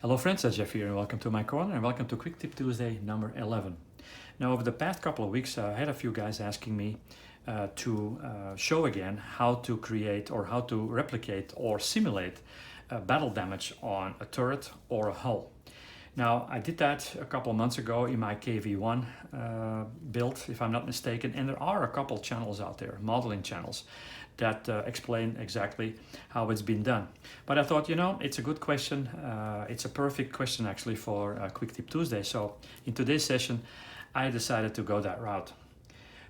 Hello friends, it's Jeff here and welcome to my corner and welcome to Quick Tip Tuesday number 11. Now over the past couple of weeks I had a few guys asking me to show again how to create or how to replicate or simulate battle damage on a turret or a hull. Now I did that a couple of months ago in my KV1 build, if I'm not mistaken, and there are a couple channels out there, modeling channels, that explain exactly how it's been done. But I thought, you know, it's a good question. It's a perfect question actually for Quick Tip Tuesday. So in today's session, I decided to go that route.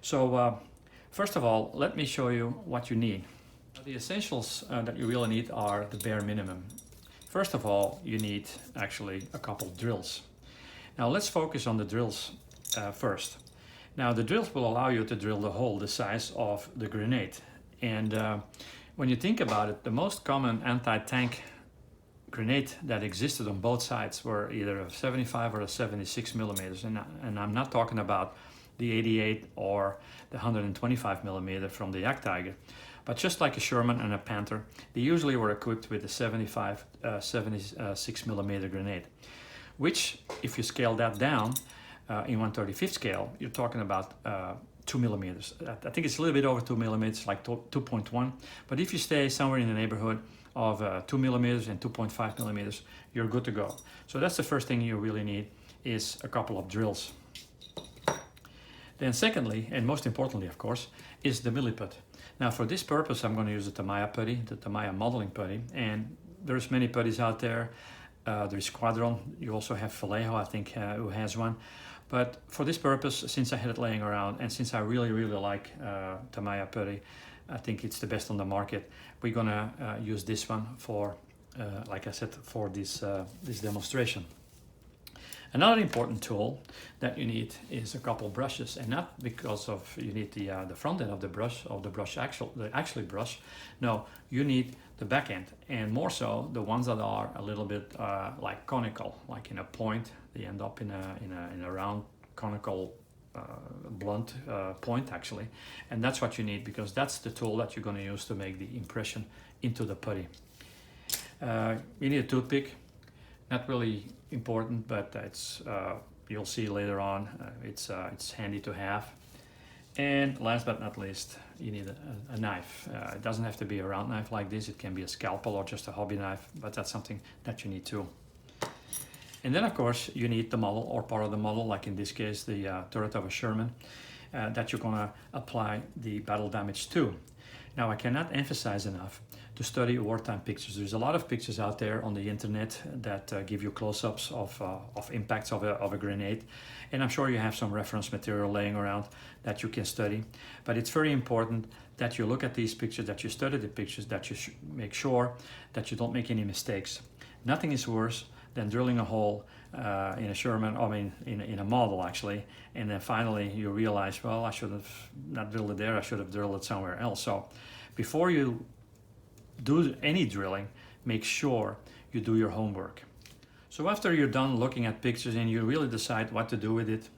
So first of all, let me show you what you need. The essentials that you really need are the bare minimum. First of all, you need actually a couple drills. Now let's focus on the drills first. Now the drills will allow you to drill the hole the size of the grenade. And when you think about it, the most common anti-tank grenade that existed on both sides were either a 75 or a 76 millimeters. And I'm not talking about the 88 or the 125 millimeter from the Yak Tiger. But just like a Sherman and a Panther, they usually were equipped with a 76 millimeter grenade, which if you scale that down in 1/35 scale, you're talking about 2 millimeters. I think it's a little bit over 2 millimeters, like 2.1. But if you stay somewhere in the neighborhood of 2 millimeters and 2.5 millimeters, you're good to go. So that's the first thing you really need is a couple of drills. Then secondly, and most importantly of course, is the Millet put. Now for this purpose I'm going to use the Tamiya putty, the Tamiya modeling putty, and there's many putties out there. There's Squadron, you also have Vallejo, I think, who has one. But for this purpose, since I had it laying around and since I really like Tamiya putty, I think it's the best on the market, we're gonna use this one for, like I said, for this demonstration. Another important tool that you need is a couple brushes, and not because of you need the front end of the brush, actually brush. No, you need the back end, and more so the ones that are a little bit like conical, like in a point. They end up in a round conical blunt point actually, and that's what you need because that's the tool that you're going to use to make the impression into the putty. You need a toothpick. Not really important, but it's you'll see later on. It's handy to have. And last but not least, you need a knife. It doesn't have to be a round knife like this. It can be a scalpel or just a hobby knife, but that's something that you need too. And then of course you need the model or part of the model, like in this case the turret of a Sherman, that you're gonna apply the battle damage to. Now I cannot emphasize enough to study wartime pictures. There's a lot of pictures out there on the internet that give you close-ups of impacts of a grenade. And I'm sure you have some reference material laying around that you can study. But it's very important that you look at these pictures, that you study the pictures, that you make sure that you don't make any mistakes. Nothing is worse than drilling a hole in a Sherman, I mean in a model actually, and then finally you realize, well, I should have not drilled it there, I should have drilled it somewhere else. So before you do any drilling, make sure you do your homework. So after you're done looking at pictures and you really decide what to do with it,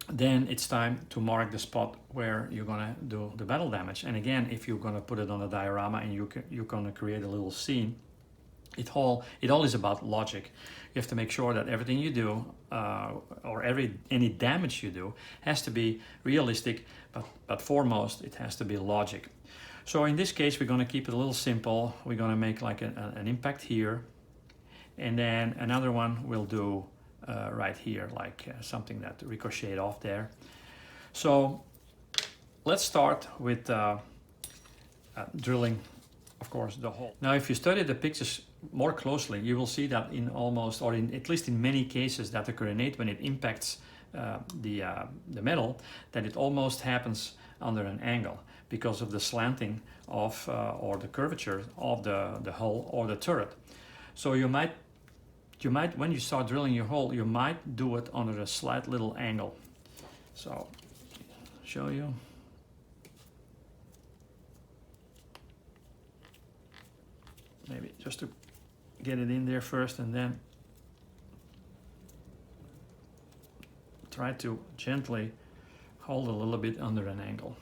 then it's time to mark the spot where you're gonna do the battle damage. And again, if you're gonna put it on a diorama and you're gonna create a little scene, it all is about logic. You have to make sure that everything you do or any damage you do has to be realistic, but foremost it has to be logic. So in this case we're going to keep it a little simple. We're going to make like an impact here, and then another one we'll do right here, like something that ricocheted off there. So let's start with drilling, of course, the hole. Now if you study the pictures more closely, you will see that in almost, or in at least in many cases, that the grenade, when it impacts the metal, that it almost happens under an angle because of the slanting of or the curvature of the hull or the turret. So you might when you start drilling your hole, you might do it under a slight little angle. So show you. Maybe just to get it in there first, and then try to gently hold a little bit under an angle.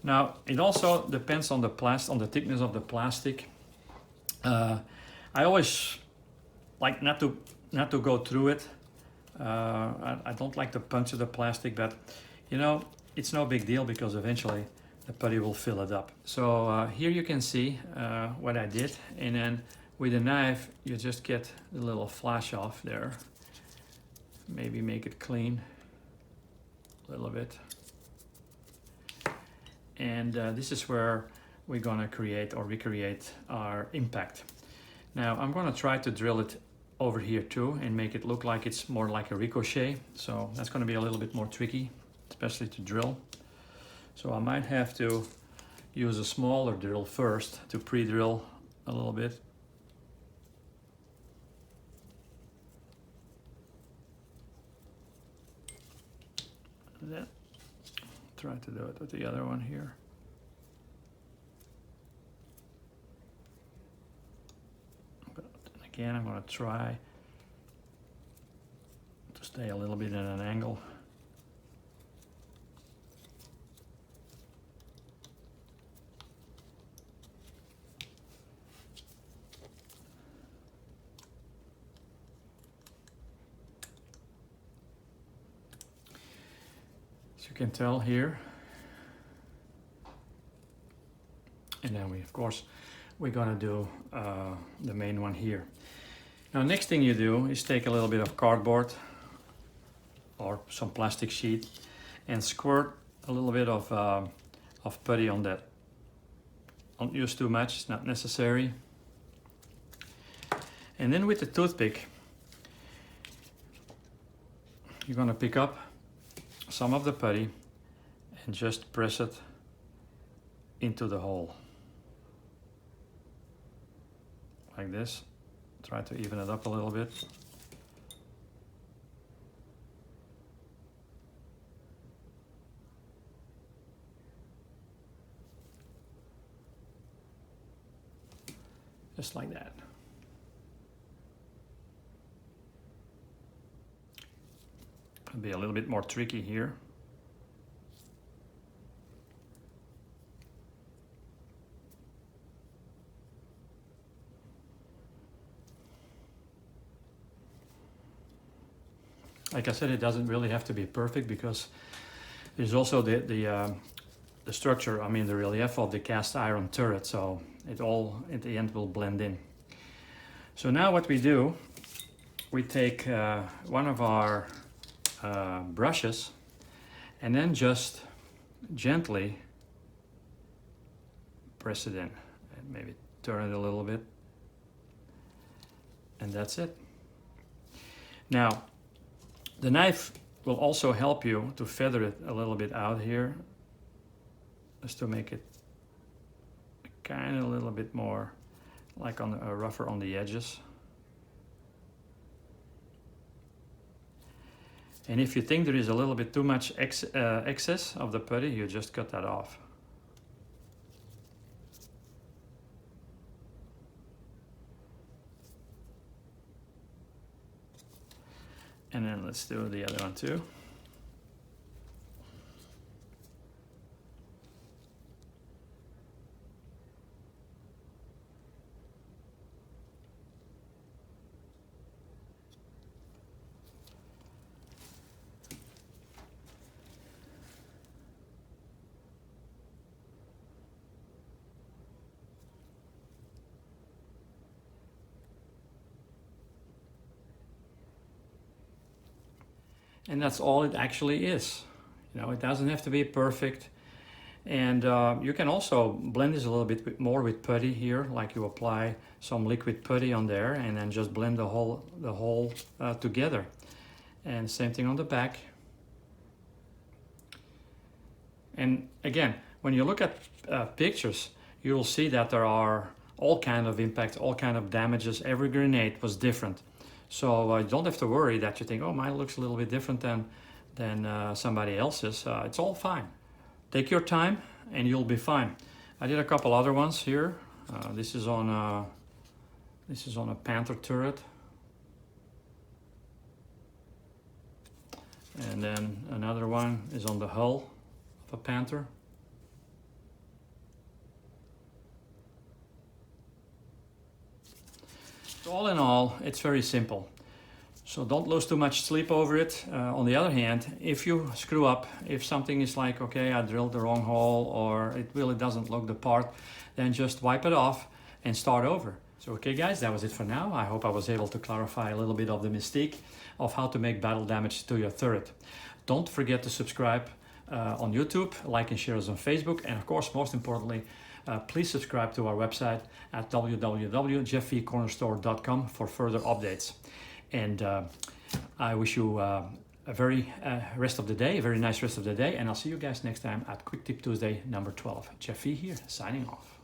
Now, it also depends on the thickness of the plastic. I always like not to go through it. I don't like to puncture the plastic, but you know, it's no big deal because eventually the putty will fill it up. So here you can see what I did, and then with a knife you just get the little flash off there. Maybe make it clean a little bit. And this is where we're gonna create or recreate our impact. Now I'm gonna try to drill it over here too and make it look like it's more like a ricochet. So that's gonna be a little bit more tricky, especially to drill. So I might have to use a smaller drill first to pre-drill a little bit. Then try to do it with the other one here. But again, I'm going to try to stay a little bit at an angle. As you can tell here. And then of course, we're gonna do the main one here. Now, next thing you do is take a little bit of cardboard or some plastic sheet and squirt a little bit of putty on that. Don't use too much, it's not necessary. And then with the toothpick, you're gonna pick up some of the putty and just press it into the hole. Like this. Try to even it up a little bit. Just like that. It'll be a little bit more tricky here. Like I said, it doesn't really have to be perfect because there's also the structure, I mean the relief of the cast iron turret, so it all at the end will blend in. So now what we do, we take one of our brushes and then just gently press it in and maybe turn it a little bit, and that's it. Now, the knife will also help you to feather it a little bit out here, just to make it kind of a little bit more like on rougher on the edges. And if you think there is a little bit too much excess of the putty, you just cut that off. And then let's do the other one too. And that's all it actually is. You know, it doesn't have to be perfect. And you can also blend this a little bit more with putty here, like you apply some liquid putty on there and then just blend the whole together. And same thing on the back. And again, when you look at pictures, you will see that there are all kind of impacts, all kind of damages. Every grenade was different. So you don't have to worry that you think, oh, mine looks a little bit different than somebody else's. It's all fine. Take your time and you'll be fine. I did a couple other ones here. This is on a Panther turret. And then another one is on the hull of a Panther. All in all, it's very simple. So don't lose too much sleep over it. On the other hand, if you screw up, if something is like, okay, I drilled the wrong hole or it really doesn't look the part, then just wipe it off and start over. So okay guys, that was it for now. I hope I was able to clarify a little bit of the mystique of how to make battle damage to your turret. Don't forget to subscribe on YouTube, like and share us on Facebook, and of course, most importantly, please subscribe to our website at www.jeffvcornerstore.com for further updates. And I wish you a very rest of the day, a very nice rest of the day, and I'll see you guys next time at Quick Tip Tuesday number 12. Jeff V here, signing off.